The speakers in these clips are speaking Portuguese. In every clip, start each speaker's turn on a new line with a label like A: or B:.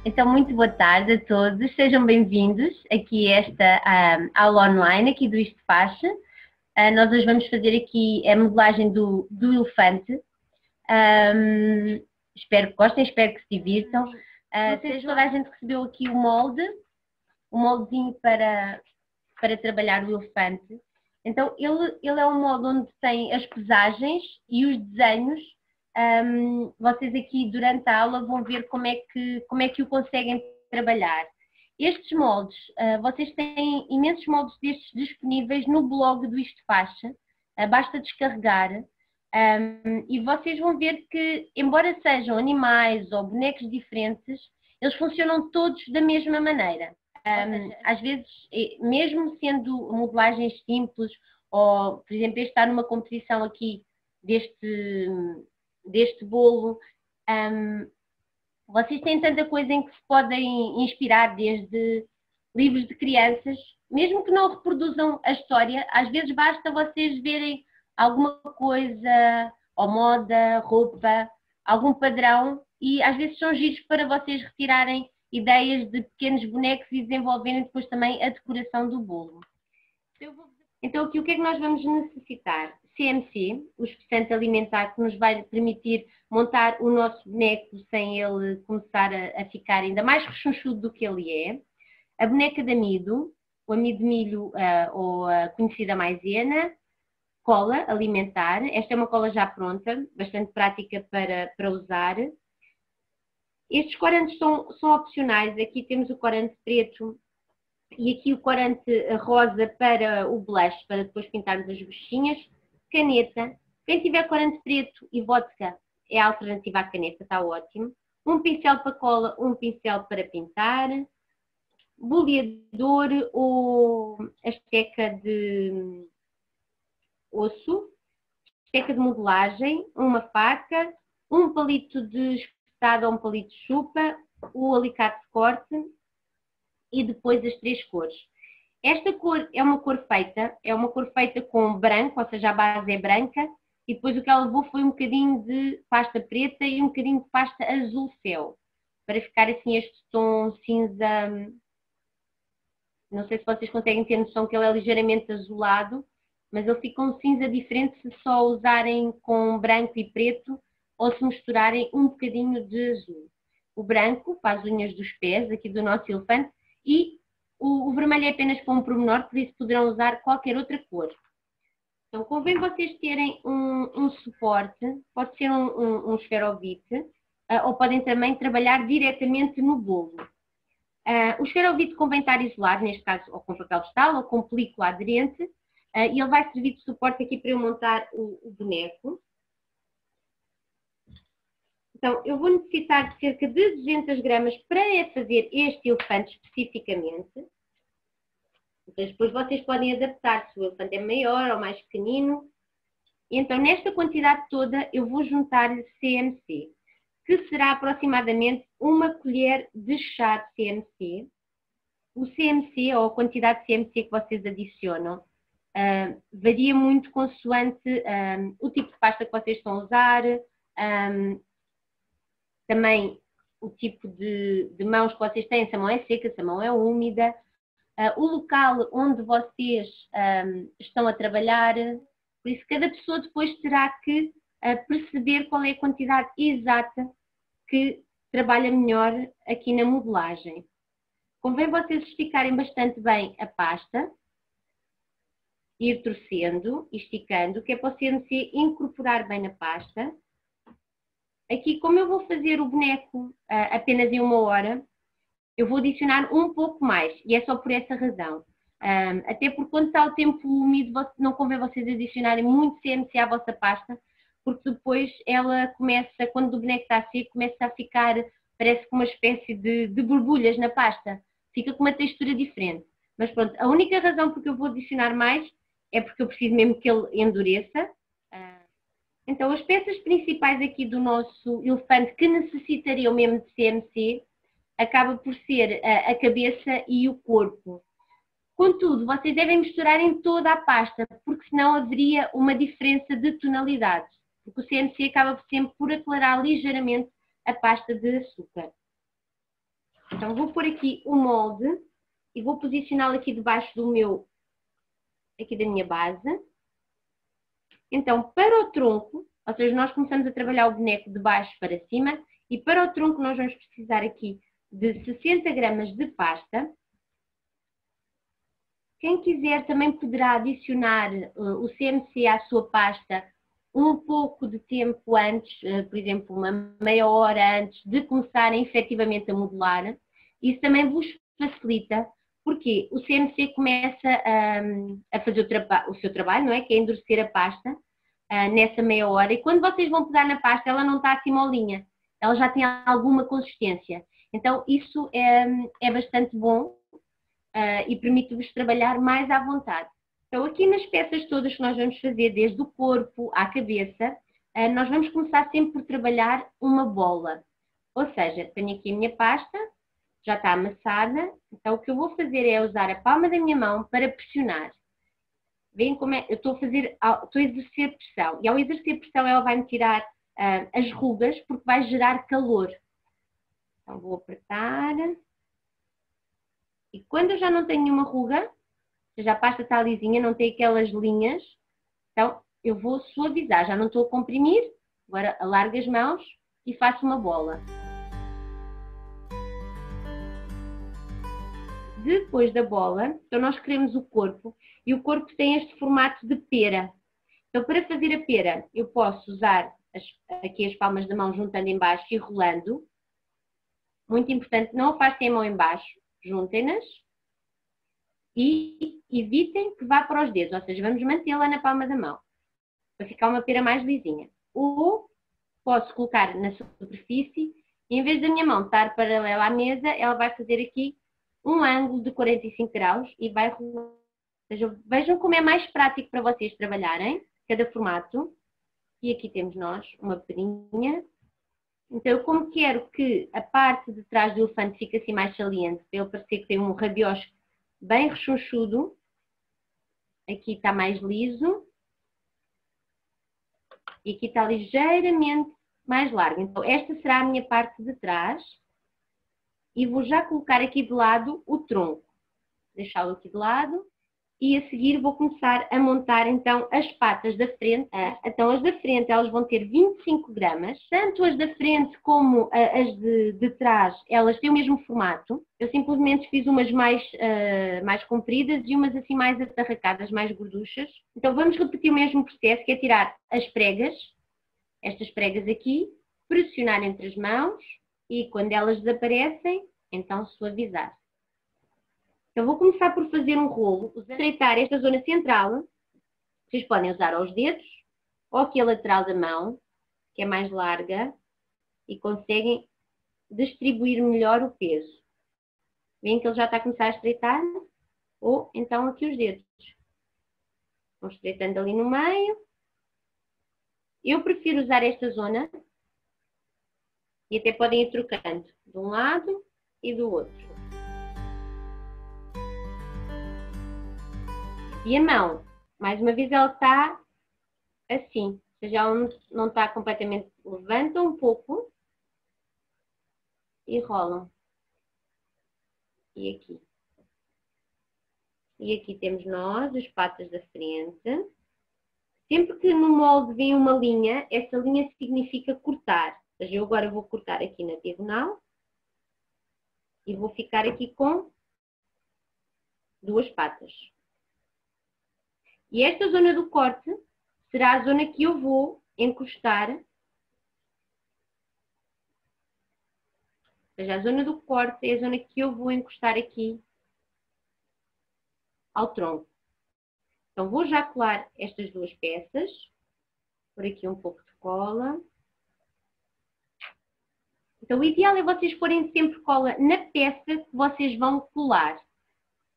A: Então, muito boa tarde a todos, sejam bem-vindos aqui a esta aula online aqui do Isto Faz. Nós hoje vamos fazer aqui a modelagem do elefante. Espero que gostem, espero que se divirtam. Não sei se toda a gente recebeu aqui o moldezinho para trabalhar o elefante. Então, ele é um molde onde tem as pesagens e os desenhos. Vocês aqui durante a aula vão ver como é que o conseguem trabalhar. Estes moldes, vocês têm imensos moldes destes disponíveis no blog do Isto Faz, basta descarregar e vocês vão ver que, embora sejam animais ou bonecos diferentes, eles funcionam todos da mesma maneira. Às vezes, mesmo sendo modelagens simples, ou, por exemplo, este está numa composição aqui deste bolo, vocês têm tanta coisa em que se podem inspirar, desde livros de crianças, mesmo que não reproduzam a história, às vezes basta vocês verem alguma coisa, ou moda, roupa, algum padrão, e às vezes são giros para vocês retirarem ideias de pequenos bonecos e desenvolverem depois também a decoração do bolo. Então aqui o que é que nós vamos necessitar? CMC, o espessante alimentar, que nos vai permitir montar o nosso boneco sem ele começar a ficar ainda mais rechonchudo do que ele é. A boneca de amido, o amido de milho ou a conhecida maisena. Cola alimentar, esta é uma cola já pronta, bastante prática para usar. Estes corantes são opcionais, aqui temos o corante preto e aqui o corante rosa para o blush, para depois pintarmos as bochinhas. Caneta, quem tiver corante preto e vodka é a alternativa à caneta, está ótimo. Um pincel para cola, um pincel para pintar. Boleador ou a esteca de osso, esteca de modelagem, uma faca, um palito de espetada ou um palito de chupa, o alicate de corte e depois as três cores. Esta cor é uma cor feita com branco, ou seja, a base é branca, e depois o que ela levou foi um bocadinho de pasta preta e um bocadinho de pasta azul céu, para ficar assim este tom cinza. Não sei se vocês conseguem ter noção que ele é ligeiramente azulado, mas ele fica um cinza diferente se só usarem com branco e preto ou se misturarem um bocadinho de azul. O branco para as unhas dos pés, aqui do nosso elefante, e o vermelho é apenas para um pormenor, por isso poderão usar qualquer outra cor. Então convém vocês terem um suporte, pode ser um esferovite, ou podem também trabalhar diretamente no bolo. O esferovite convém estar isolado, neste caso ou com papel vegetal ou com película aderente, e ele vai servir de suporte aqui para eu montar o boneco. Então, eu vou necessitar de cerca de 200 gramas para fazer este elefante especificamente. Então, depois vocês podem adaptar se o elefante é maior ou mais pequenino. Então, nesta quantidade toda, eu vou juntar-lhe CMC, que será aproximadamente uma colher de chá de CMC. O CMC, ou a quantidade de CMC que vocês adicionam, varia muito consoante o tipo de pasta que vocês estão a usar, também o tipo de mãos que vocês têm, se a mão é seca, se a mão é úmida, o local onde vocês estão a trabalhar. Por isso, cada pessoa depois terá que perceber qual é a quantidade exata que trabalha melhor aqui na modelagem. Convém vocês esticarem bastante bem a pasta, ir torcendo e esticando, que é para o CMC incorporar bem na pasta. Aqui, como eu vou fazer o boneco apenas em 1 hora, eu vou adicionar um pouco mais, e é só por essa razão. Até porque quando está o tempo úmido, não convém vocês adicionarem muito CMC à vossa pasta, porque depois ela começa, quando o boneco está seco, começa a ficar, parece que uma espécie de borbulhas na pasta. Fica com uma textura diferente. Mas pronto, a única razão porque eu vou adicionar mais é porque eu preciso mesmo que ele endureça. Então, as peças principais aqui do nosso elefante que necessitariam mesmo de CMC acaba por ser a cabeça e o corpo. Contudo, vocês devem misturar em toda a pasta, porque senão haveria uma diferença de tonalidades. Porque o CMC acaba sempre por aclarar ligeiramente a pasta de açúcar. Então vou pôr aqui o molde e vou posicioná-lo aqui debaixo do meu, aqui da minha base. Então, para o tronco, ou seja, nós começamos a trabalhar o boneco de baixo para cima e para o tronco nós vamos precisar aqui de 60 gramas de pasta. Quem quiser também poderá adicionar o CMC à sua pasta um pouco de tempo antes, por exemplo, uma meia hora antes de começarem efetivamente a modelar. Isso também vos facilita, porque o CMC começa a fazer o seu trabalho, não é? Que é endurecer a pasta nessa meia hora. E quando vocês vão pegar na pasta, ela não está assim molinha, ela já tem alguma consistência. Então, isso é bastante bom e permite-vos trabalhar mais à vontade. Então, aqui nas peças todas que nós vamos fazer, desde o corpo à cabeça, nós vamos começar sempre por trabalhar uma bola. Ou seja, tenho aqui a minha pasta, já está amassada, então o que eu vou fazer é usar a palma da minha mão para pressionar. Veem como é? Eu estou a exercer pressão. E ao exercer pressão ela vai-me tirar as rugas, porque vai gerar calor. Então vou apertar. E quando eu já não tenho nenhuma ruga, ou seja, a pasta está lisinha, não tem aquelas linhas, então eu vou suavizar, já não estou a comprimir, agora alargo as mãos e faço uma bola. Depois da bola, então nós queremos o corpo, e o corpo tem este formato de pera. Então para fazer a pera, eu posso usar aqui as palmas da mão juntando em baixo e rolando. Muito importante, não afastem a mão em baixo, juntem-nas. E evitem que vá para os dedos, ou seja, vamos mantê-la na palma da mão, para ficar uma pera mais lisinha. Ou posso colocar na superfície, e em vez da minha mão estar paralela à mesa, ela vai fazer aqui um ângulo de 45 graus e vai rolar. Ou seja, vejam como é mais prático para vocês trabalharem, cada formato. E aqui temos nós uma perinha. Então, eu como quero que a parte de trás do elefante fique assim mais saliente, para ele parecer que tem um rabiosco bem rechonchudo, aqui está mais liso, e aqui está ligeiramente mais largo. Então, esta será a minha parte de trás, e vou já colocar aqui de lado o tronco. Deixá-lo aqui de lado, e a seguir vou começar a montar então as patas da frente. Então as da frente elas vão ter 25 gramas, tanto as da frente como as de trás, elas têm o mesmo formato. Eu simplesmente fiz umas mais compridas e umas assim mais atarracadas, mais gorduchas. Então vamos repetir o mesmo processo, que é tirar as pregas, estas pregas aqui, pressionar entre as mãos e quando elas desaparecem, então suavizar. Então vou começar por fazer um rolo, estreitar esta zona central. Vocês podem usar os dedos ou aqui a lateral da mão, que é mais larga, e conseguem distribuir melhor o peso. Veem que ele já está a começar a estreitar? Ou então aqui os dedos. Vão estreitando ali no meio. Eu prefiro usar esta zona e até podem ir trocando de um lado e do outro. E a mão, mais uma vez, ela está assim, ou seja, ela não está completamente, levanta um pouco e rolam. E aqui. E aqui temos nós, as patas da frente. Sempre que no molde vem uma linha, essa linha significa cortar. Ou seja, eu agora vou cortar aqui na diagonal e vou ficar aqui com duas patas. E esta zona do corte será a zona que eu vou encostar. Ou seja, a zona do corte é a zona que eu vou encostar aqui ao tronco. Então vou já colar estas duas peças. Por aqui um pouco de cola. Então o ideal é vocês porem sempre cola na peça que vocês vão colar.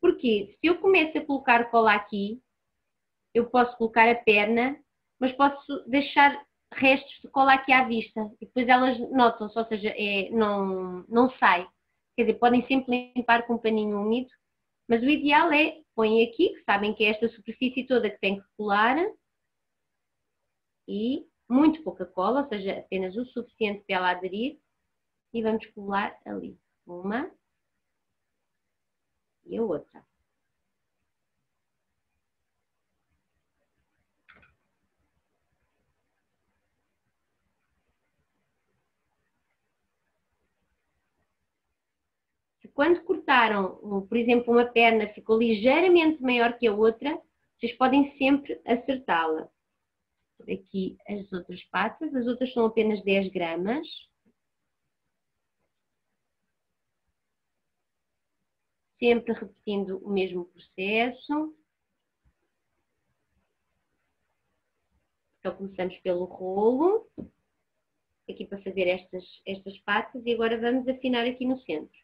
A: Porque se eu começo a colocar cola aqui, eu posso colocar a perna, mas posso deixar restos de cola aqui à vista. E depois elas notam-se, ou seja, não sai. Quer dizer, podem sempre limpar com um paninho úmido. Mas o ideal é, põem aqui, que sabem que é esta superfície toda que tem que colar. E muito pouca cola, ou seja, apenas o suficiente para ela aderir. E vamos colar ali. Uma, e a outra. Quando cortaram, por exemplo, uma perna ficou ligeiramente maior que a outra, vocês podem sempre acertá-la. Aqui as outras patas, as outras são apenas 10 gramas. Sempre repetindo o mesmo processo. Então começamos pelo rolo, aqui para fazer estas patas, e agora vamos afinar aqui no centro.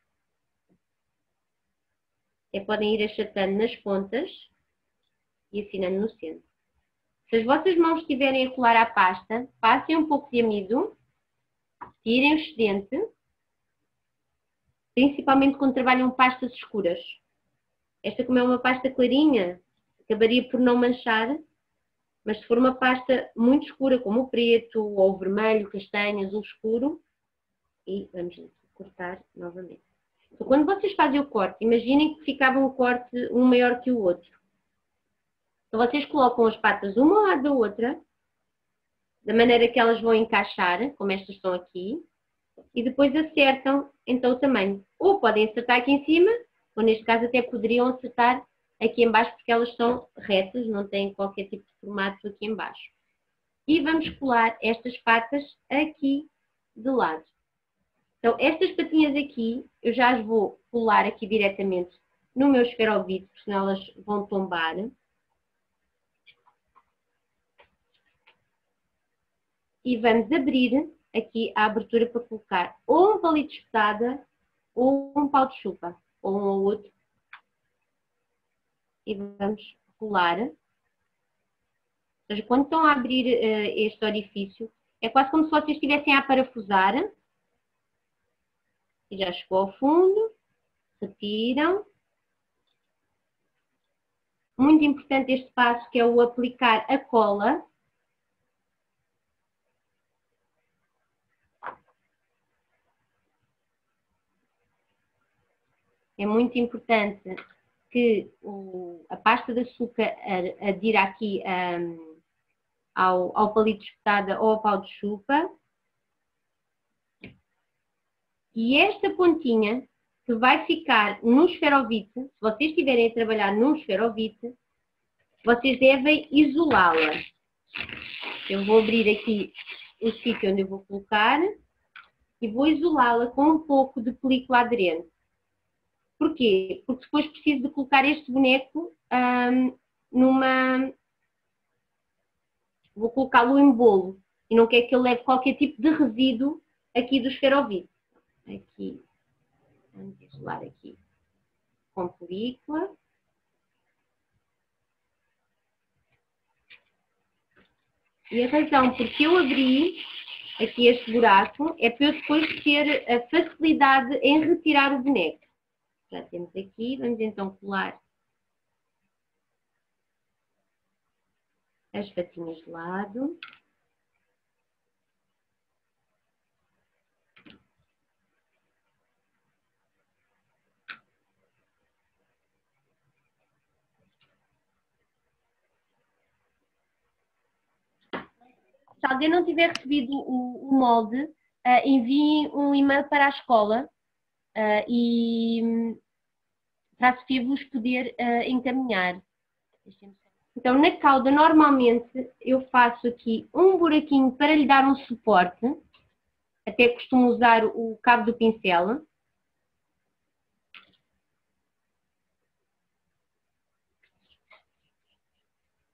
A: Podem ir achatando nas pontas e afinando no centro. Se as vossas mãos estiverem a colar à pasta, passem um pouco de amido, tirem o excedente, principalmente quando trabalham pastas escuras. Esta, como é uma pasta clarinha, acabaria por não manchar, mas se for uma pasta muito escura, como o preto, ou o vermelho, castanho, azul escuro, e vamos cortar novamente. Então, quando vocês fazem o corte, imaginem que ficava um corte um maior que o outro. Então vocês colocam as patas uma ao lado da outra, da maneira que elas vão encaixar, como estas estão aqui, e depois acertam então o tamanho. Ou podem acertar aqui em cima, ou neste caso até poderiam acertar aqui em baixo, porque elas são retas, não têm qualquer tipo de formato aqui em baixo. E vamos colar estas patas aqui de lado. Então, estas patinhas aqui, eu já as vou colar aqui diretamente no meu esferovite, porque senão elas vão tombar. E vamos abrir aqui a abertura para colocar ou um palito de espetada ou um pau de chupa, ou um ou outro. E vamos colar. Ou seja, quando estão a abrir este orifício, é quase como se vocês estivessem a parafusar. E já chegou ao fundo, retiram. Muito importante este passo, que é o aplicar a cola. É muito importante que a pasta de açúcar adira aqui ao palito de espetada ou ao pau de chupa. E esta pontinha que vai ficar no esferovite, se vocês estiverem a trabalhar num esferovite, vocês devem isolá-la. Eu vou abrir aqui o sítio onde eu vou colocar e vou isolá-la com um pouco de película aderente. Porquê? Porque depois preciso de colocar este boneco Vou colocá-lo em bolo e não quero que ele leve qualquer tipo de resíduo aqui do esferovite. Aqui, vamos isolar aqui com película. E a razão porque eu abri aqui este buraco é para eu depois ter a facilidade em retirar o boneco. Já temos aqui, vamos então colar as patinhas de lado. Se alguém não tiver recebido o molde, enviem um e-mail para a escola e para a Sofia vos poder encaminhar. Então, na cauda, normalmente, eu faço aqui um buraquinho para lhe dar um suporte. Até costumo usar o cabo do pincel.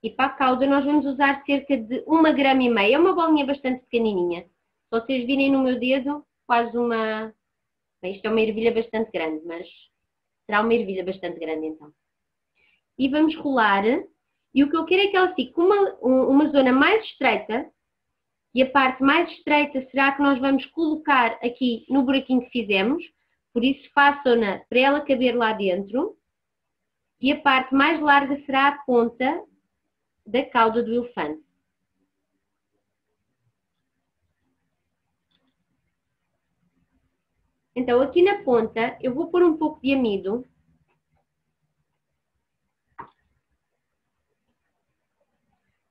A: E para a cauda nós vamos usar cerca de 1,5 grama. É uma bolinha bastante pequenininha. Se vocês virem no meu dedo, quase uma... Bem, isto é uma ervilha bastante grande, mas será uma ervilha bastante grande então. E vamos rolar. E o que eu quero é que ela fique com uma zona mais estreita. E a parte mais estreita será que nós vamos colocar aqui no buraquinho que fizemos. Por isso façam-na para ela caber lá dentro. E a parte mais larga será a ponta da cauda do elefante. Então aqui na ponta eu vou pôr um pouco de amido.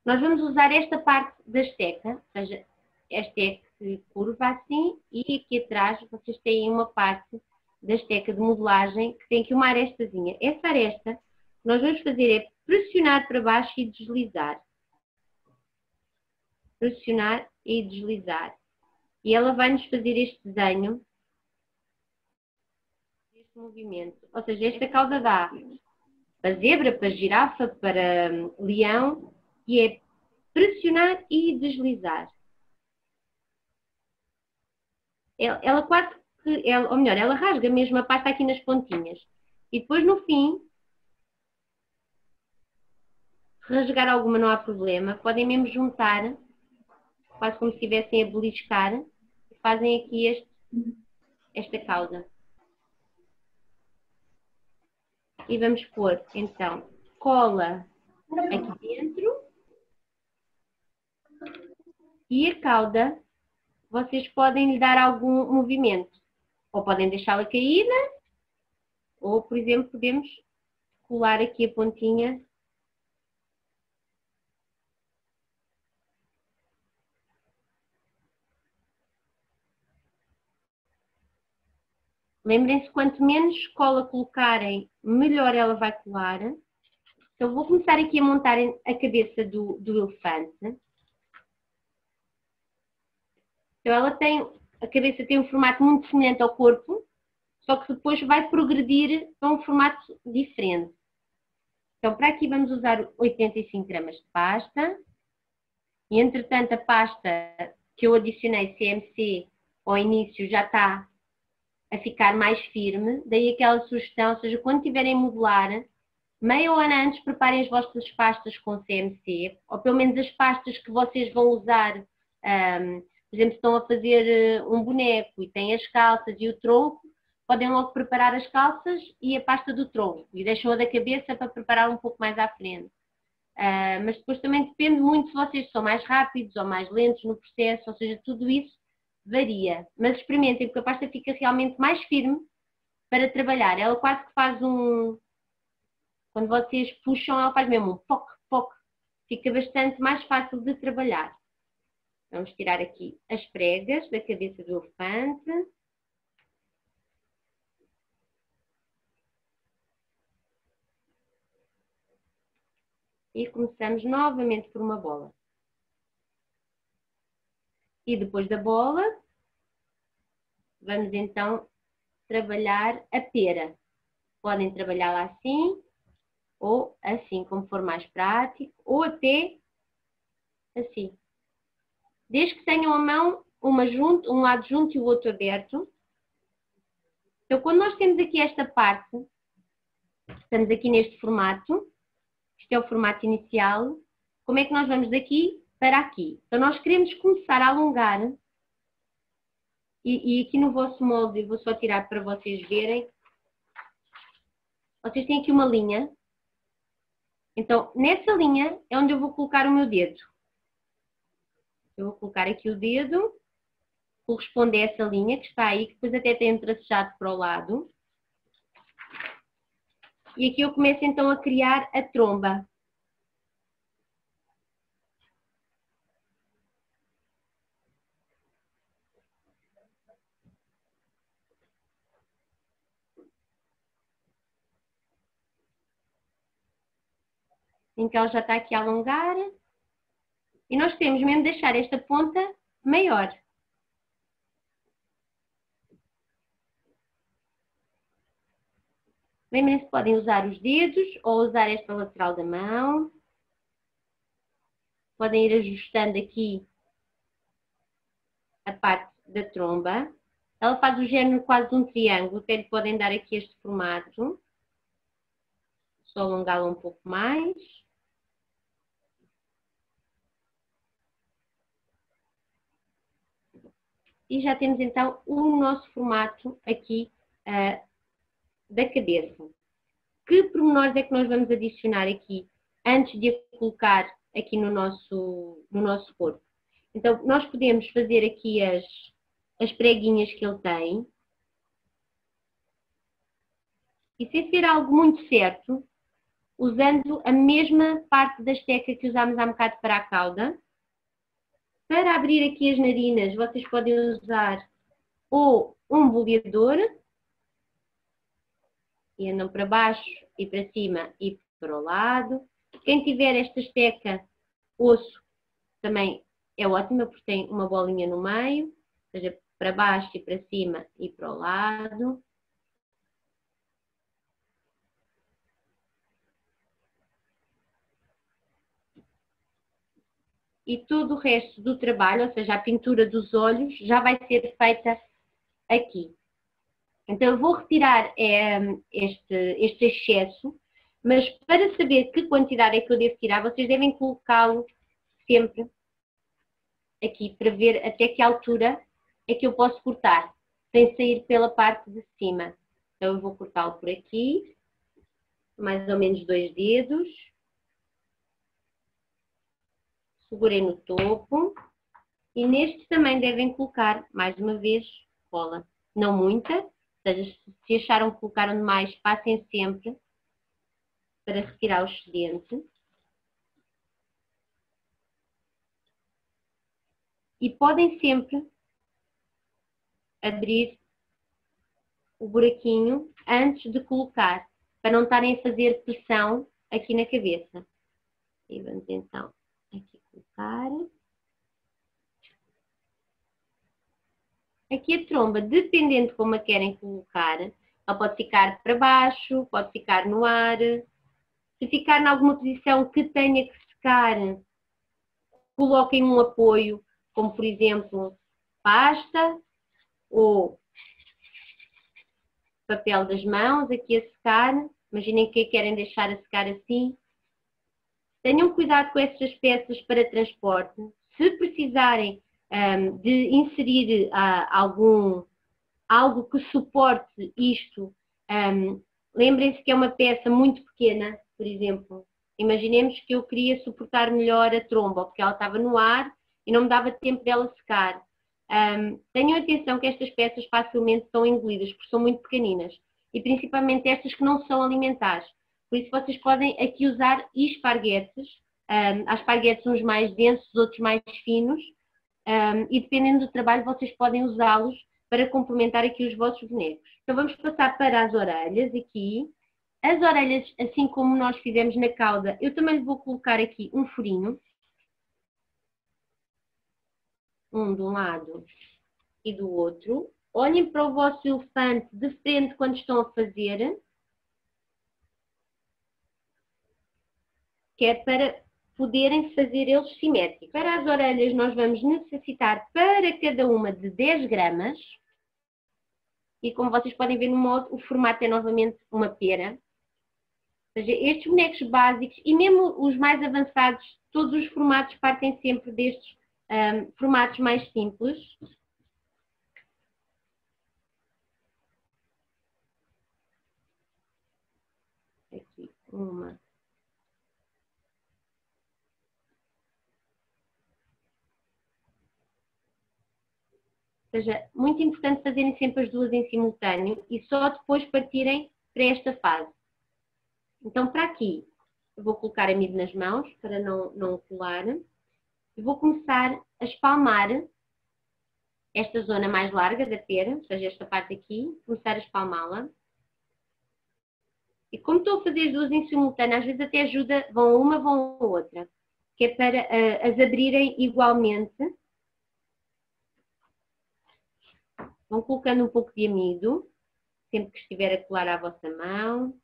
A: nós vamos usar esta parte da esteca, ou seja, esta é que curva assim, e aqui atrás vocês têm uma parte da esteca de modelagem que tem aqui uma arestazinha. Essa aresta, nós vamos fazer é pressionar para baixo e deslizar. Pressionar e deslizar. E ela vai nos fazer este desenho, este movimento. Ou seja, esta cauda dá para zebra, para girafa, para leão, e é pressionar e deslizar. Ela quase que, ou melhor, ela rasga mesmo a pasta aqui nas pontinhas. E depois no fim, se rasgar alguma não há problema, podem mesmo juntar, quase como se estivessem a beliscar, e fazem aqui esta cauda. E vamos pôr, então, cola aqui dentro. E a cauda, vocês podem lhe dar algum movimento. Ou podem deixá-la caída, ou, por exemplo, podemos colar aqui a pontinha. Lembrem-se, quanto menos cola colocarem, melhor ela vai colar. Então, vou começar aqui a montar a cabeça do elefante. Então, a cabeça tem um formato muito semelhante ao corpo, só que depois vai progredir para um formato diferente. Então, para aqui vamos usar 85 gramas de pasta. E, entretanto, a pasta que eu adicionei CMC ao início já está a ficar mais firme. Daí aquela sugestão, ou seja, quando tiverem a modelar, meia hora antes preparem as vossas pastas com CMC, ou pelo menos as pastas que vocês vão usar. Por exemplo, se estão a fazer um boneco e têm as calças e o tronco, podem logo preparar as calças e a pasta do tronco. E deixam-a da cabeça para preparar um pouco mais à frente. Mas depois também depende muito se vocês são mais rápidos ou mais lentos no processo, ou seja, tudo isso varia. Mas experimentem, porque a pasta fica realmente mais firme para trabalhar. Ela quase que faz quando vocês puxam, ela faz mesmo um poc, poc. Fica bastante mais fácil de trabalhar. Vamos tirar aqui as pregas da cabeça do elefante. E começamos novamente por uma bola. E depois da bola, vamos então trabalhar a pera. Podem trabalhá-la assim, ou assim, como for mais prático, ou até assim. Desde que tenham a mão, um lado junto e o outro aberto. Então, quando nós temos aqui esta parte, estamos aqui neste formato, este é o formato inicial, como é que nós vamos daqui para aqui? Então, nós queremos começar a alongar, e aqui no vosso molde, eu vou só tirar para vocês verem, vocês têm aqui uma linha, então, nessa linha é onde eu vou colocar o meu dedo. Eu vou colocar aqui o dedo, corresponde a essa linha que está aí, que depois até tem um tracejado para o lado. E aqui eu começo então a criar a tromba. Então ela já está aqui a alongar. E nós queremos mesmo deixar esta ponta maior. Lembrem-se que podem usar os dedos ou usar esta lateral da mão. Podem ir ajustando aqui a parte da tromba. Ela faz o género quase de um triângulo, até lhe podem dar aqui este formato. Só alongá-la um pouco mais. E já temos então o nosso formato aqui da cabeça. Que pormenores é que nós vamos adicionar aqui antes de a colocar aqui no nosso corpo? Então, nós podemos fazer aqui as preguinhas que ele tem. E se ser algo muito certo, usando a mesma parte da esteca que usámos há um bocado para a cauda. Para abrir aqui as narinas, vocês podem usar ou um boleador, e andam para baixo e para cima e para o lado. Quem tiver esta esteca osso também é ótima, porque tem uma bolinha no meio, ou seja, para baixo e para cima e para o lado. E todo o resto do trabalho, ou seja, a pintura dos olhos, já vai ser feita aqui. Então eu vou retirar este excesso, mas para saber que quantidade é que eu devo tirar, vocês devem colocá-lo sempre aqui, para ver até que altura é que eu posso cortar, sem sair pela parte de cima. Então eu vou cortá-lo por aqui, mais ou menos 2 dedos. Segurei no topo. E neste também devem colocar, mais uma vez, cola. Não muita, ou seja, se acharam que colocaram demais, passem sempre para retirar o excedente. E podem sempre abrir o buraquinho antes de colocar, para não estarem a fazer pressão aqui na cabeça. E vamos então aqui colocar. Aqui a tromba, dependendo de como a querem colocar, ela pode ficar para baixo, pode ficar no ar. Se ficar em alguma posição que tenha que secar, coloquem um apoio, como por exemplo pasta ou papel das mãos aqui a secar. Imaginem que querem deixar a secar assim. Tenham cuidado com estas peças para transporte. Se precisarem de inserir algo que suporte isto, lembrem-se que é uma peça muito pequena, por exemplo. Imaginemos que eu queria suportar melhor a tromba, porque ela estava no ar e não me dava tempo dela secar. Tenham atenção que estas peças facilmente são engolidas, porque são muito pequeninas. E principalmente estas que não são alimentares. Por isso vocês podem aqui usar esparguetes. Há esparguetes uns mais densos, outros mais finos. E dependendo do trabalho vocês podem usá-los para complementar aqui os vossos bonecos. Então vamos passar para as orelhas aqui. As orelhas, assim como nós fizemos na cauda, eu também lhe vou colocar aqui um furinho. Um de um lado e do outro. Olhem para o vosso elefante de frente quando estão a fazer. Que é para poderem fazer eles simétricos. Para as orelhas nós vamos necessitar para cada uma de 10 gramas. E como vocês podem ver no modo, o formato é novamente uma pera. Ou seja, estes bonecos básicos e mesmo os mais avançados, todos os formatos partem sempre destes formatos mais simples. Aqui, uma. Ou seja, muito importante fazerem sempre as duas em simultâneo e só depois partirem para esta fase. Então, para aqui, eu vou colocar a mid nas mãos para não colar. E vou começar a espalmar esta zona mais larga da pera, ou seja, esta parte aqui, começar a espalmá-la. E como estou a fazer as duas em simultâneo, às vezes até ajuda, vão uma, vão a outra, que é para as abrirem igualmente. Vão colocando um pouco de amido, sempre que estiver a colar à vossa mão.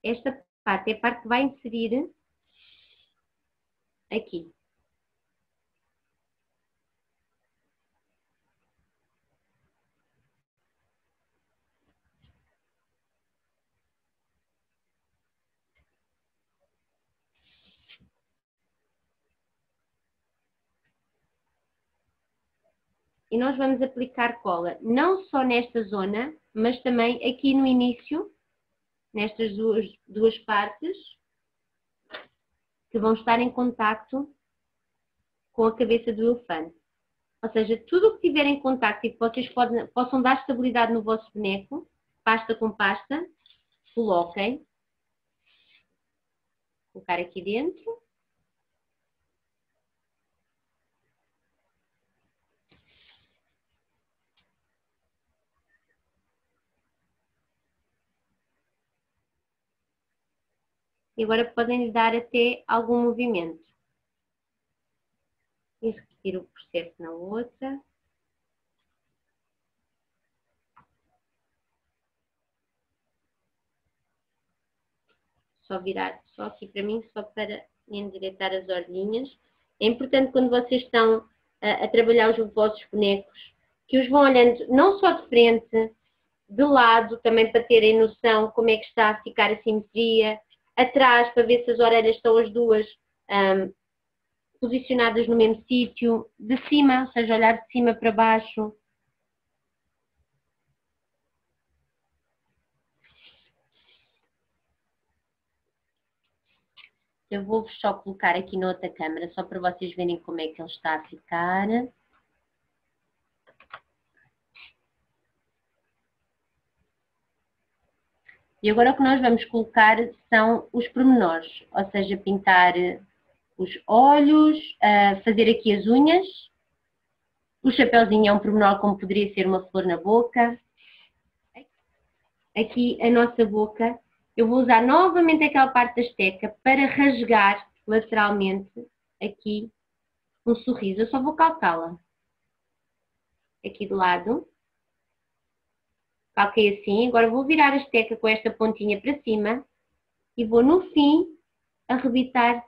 A: Esta parte é a parte que vai inserir aqui. E nós vamos aplicar cola não só nesta zona, mas também aqui no início, nestas duas partes, que vão estar em contacto com a cabeça do elefante. Ou seja, tudo o que tiver em contacto e que vocês possam dar estabilidade no vosso boneco, pasta com pasta, coloquem. Vou colocar aqui dentro. E agora podem lhe dar até algum movimento. E repetir o processo na outra. Só virar, só aqui para mim, só para endireitar as orelhinhas. É importante quando vocês estão a trabalhar os vossos bonecos, que os vão olhando não só de frente, de lado, também para terem noção como é que está a ficar a simetria, atrás para ver se as orelhas estão as duas posicionadas no mesmo sítio, de cima, ou seja, olhar de cima para baixo. Eu vou só colocar aqui na outra câmera, só para vocês verem como é que ele está a ficar. E agora o que nós vamos colocar são os pormenores, ou seja, pintar os olhos, fazer aqui as unhas. O chapeuzinho é um pormenor como poderia ser uma flor na boca. Aqui a nossa boca, eu vou usar novamente aquela parte da esteca para rasgar lateralmente aqui um sorriso. Eu só vou calcá-la. Aqui do lado. Calquei assim, agora vou virar a esteca com esta pontinha para cima e vou no fim arrebitar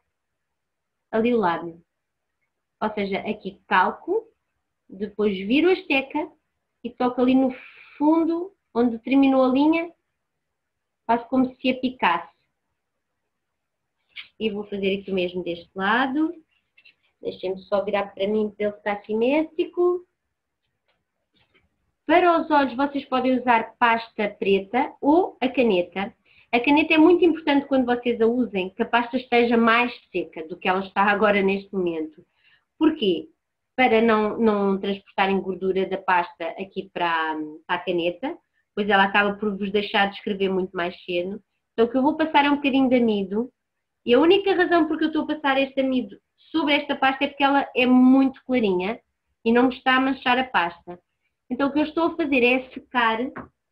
A: ali o lábio. Ou seja, aqui calco, depois viro a esteca e toco ali no fundo, onde terminou a linha, faço como se a picasse. E vou fazer aqui o mesmo deste lado. Deixem-me só virar para mim para ele ficar simétrico. Para os olhos vocês podem usar pasta preta ou a caneta. A caneta é muito importante quando vocês a usem, que a pasta esteja mais seca do que ela está agora neste momento. Porquê? Para não transportarem gordura da pasta aqui para a caneta, pois ela acaba por vos deixar de escrever muito mais cedo. Então o que eu vou passar é um bocadinho de amido. E a única razão por que eu estou a passar este amido sobre esta pasta é porque ela é muito clarinha e não me está a manchar a pasta. Então o que eu estou a fazer é secar,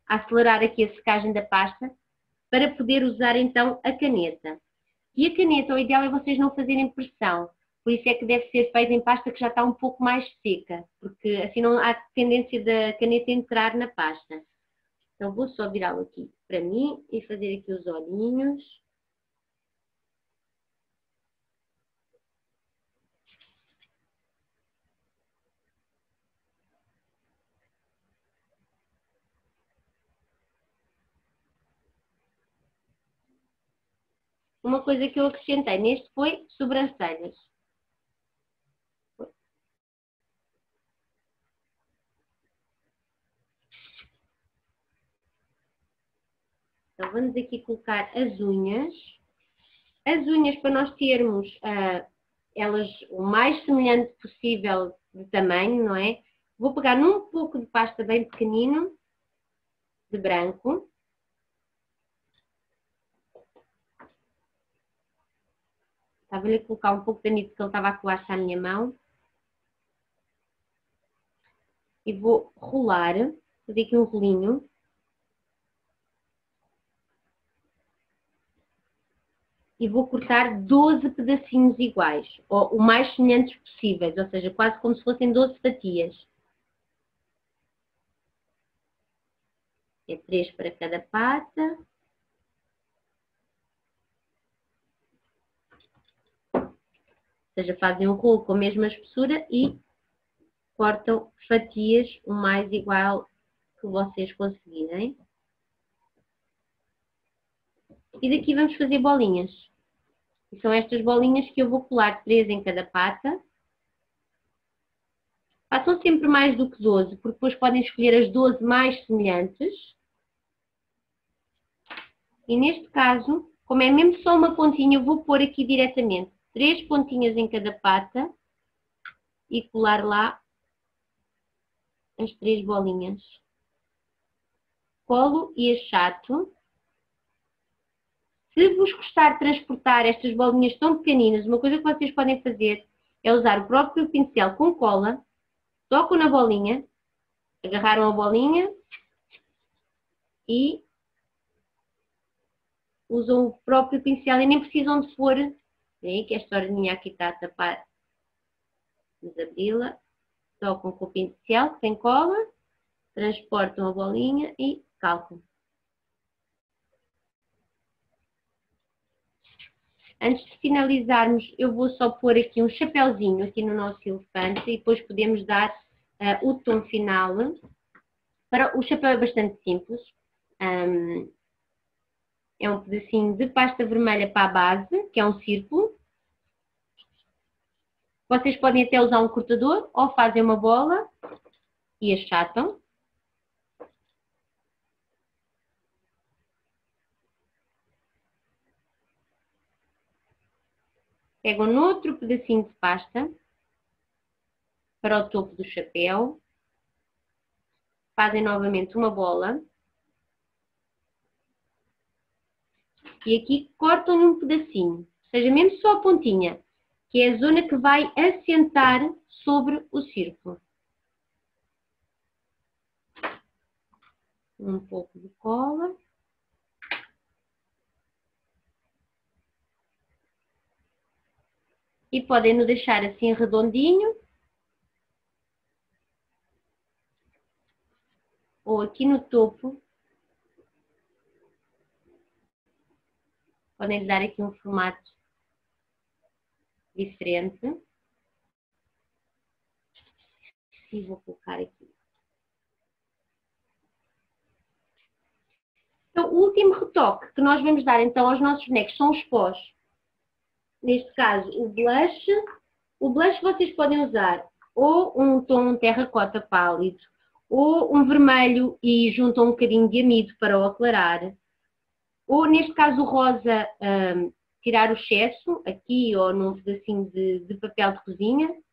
A: acelerar aqui a secagem da pasta, para poder usar então a caneta. E a caneta, o ideal é vocês não fazerem pressão, por isso é que deve ser feita em pasta que já está um pouco mais seca, porque assim não há tendência da caneta entrar na pasta. Então vou só virá-lo aqui para mim e fazer aqui os olhinhos. Uma coisa que eu acrescentei neste foi sobrancelhas. Então vamos aqui colocar as unhas. As unhas para nós termos elas o mais semelhante possível de tamanho, não é? Vou pegar num pouco de pasta bem pequenino, de branco. Estava-lhe a colocar um pouco de amido porque ele estava a colar-se à minha mão. E vou rolar, fazer aqui um rolinho. E vou cortar 12 pedacinhos iguais, ou o mais semelhantes possíveis, ou seja, quase como se fossem 12 fatias. É 3 para cada pata. Ou seja, fazem um rolo com a mesma espessura e cortam fatias o mais igual que vocês conseguirem. E daqui vamos fazer bolinhas. E são estas bolinhas que eu vou colar 3 em cada pata. Façam sempre mais do que 12, porque depois podem escolher as 12 mais semelhantes. E neste caso, como é mesmo só uma pontinha, eu vou pôr aqui diretamente 3 pontinhas em cada pata e colar lá as 3 bolinhas. Colo e achato. Se vos custar transportar estas bolinhas tão pequeninas, uma coisa que vocês podem fazer é usar o próprio pincel com cola, tocam na bolinha, agarraram a bolinha e usam o próprio pincel e nem precisam de pôr. Veem que esta orelhinha aqui está a tapar. Vamos abri-la. Tocam com o pincel que tem cola, transportam a bolinha e calcam. Antes de finalizarmos, eu vou só pôr aqui um chapéuzinho aqui no nosso elefante e depois podemos dar o tom final. O chapéu é bastante simples. É um pedacinho de pasta vermelha para a base, que é um círculo. Vocês podem até usar um cortador ou fazem uma bola e achatam. Pegam noutro pedacinho de pasta para o topo do chapéu. Fazem novamente uma bola. E aqui cortam-lhe um pedacinho, ou seja, mesmo só a pontinha, que é a zona que vai assentar sobre o círculo. Um pouco de cola. E podem no deixar assim redondinho. Ou aqui no topo. Podem dar aqui um formato diferente. E vou colocar aqui. Então, o último retoque que nós vamos dar então aos nossos bonecos são os pós. Neste caso, o blush. O blush vocês podem usar ou um tom terracota pálido, ou um vermelho e juntam um bocadinho de amido para o aclarar. Ou, neste caso, o rosa, tirar o excesso, aqui ou num pedacinho de papel de cozinha.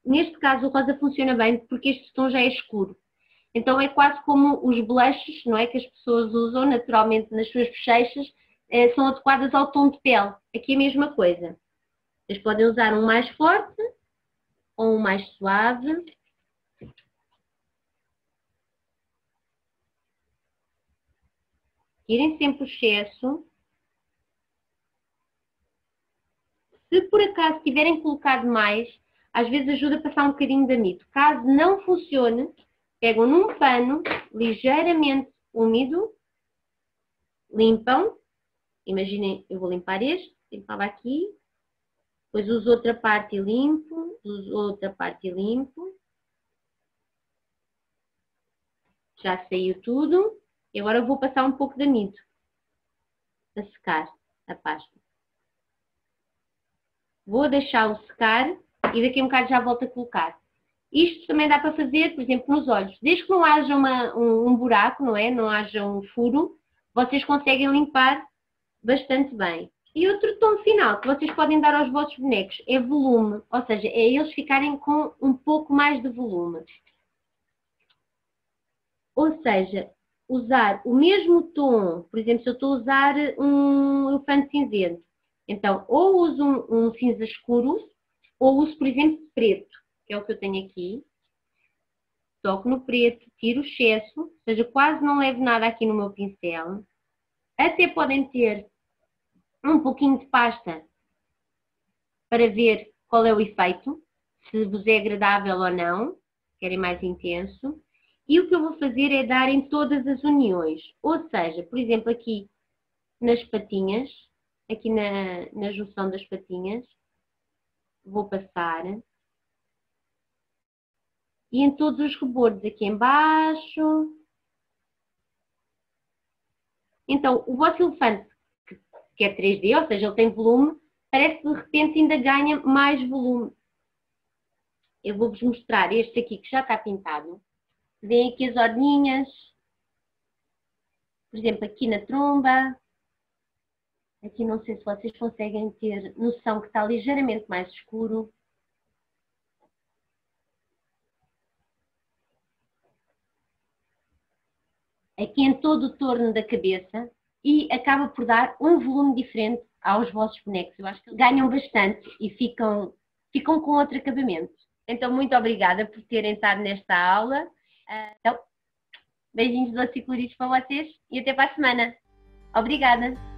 A: Neste caso, o rosa funciona bem porque este tom já é escuro. Então, é quase como os blushes, não é, que as pessoas usam naturalmente nas suas bochechas, são adequadas ao tom de pele. Aqui é a mesma coisa. Vocês podem usar um mais forte ou um mais suave. Tirem sempre o excesso. Se por acaso tiverem colocado mais, às vezes ajuda a passar um bocadinho de amido. Caso não funcione, pegam num pano ligeiramente úmido, limpam. Imaginem, eu vou limpar este, limpava aqui, depois uso outra parte e limpo, uso outra parte e limpo. Já saiu tudo. E agora eu vou passar um pouco de amido para secar a pasta. Vou deixá-lo secar e daqui a um bocado já volto a colocar. Isto também dá para fazer, por exemplo, nos olhos. Desde que não haja um buraco, não é? Não haja um furo, vocês conseguem limpar bastante bem. E outro tom final que vocês podem dar aos vossos bonecos é volume, ou seja, é eles ficarem com um pouco mais de volume. Ou seja, usar o mesmo tom, por exemplo, se eu estou a usar um elefante cinzento, então ou uso um cinza escuro, ou uso, por exemplo, preto, que é o que eu tenho aqui. Toco no preto, tiro o excesso, ou seja, quase não levo nada aqui no meu pincel. Até podem ter um pouquinho de pasta para ver qual é o efeito, se vos é agradável ou não, querem mais intenso. E o que eu vou fazer é dar em todas as uniões, ou seja, por exemplo, aqui nas patinhas, aqui na junção das patinhas, vou passar. E em todos os rebordos aqui embaixo. Então, o vosso elefante, que é 3D, ou seja, ele tem volume, parece que de repente ainda ganha mais volume. Eu vou-vos mostrar este aqui que já está pintado. Vêem aqui as orelhinhas. Por exemplo, aqui na tromba. Aqui não sei se vocês conseguem ter noção que está ligeiramente mais escuro. aqui em todo o torno da cabeça e acaba por dar um volume diferente aos vossos bonecos. Eu acho que ganham bastante e ficam com outro acabamento. Então, muito obrigada por terem estado nesta aula. Então, beijinhos doces e coloridos para vocês e até para a semana. Obrigada!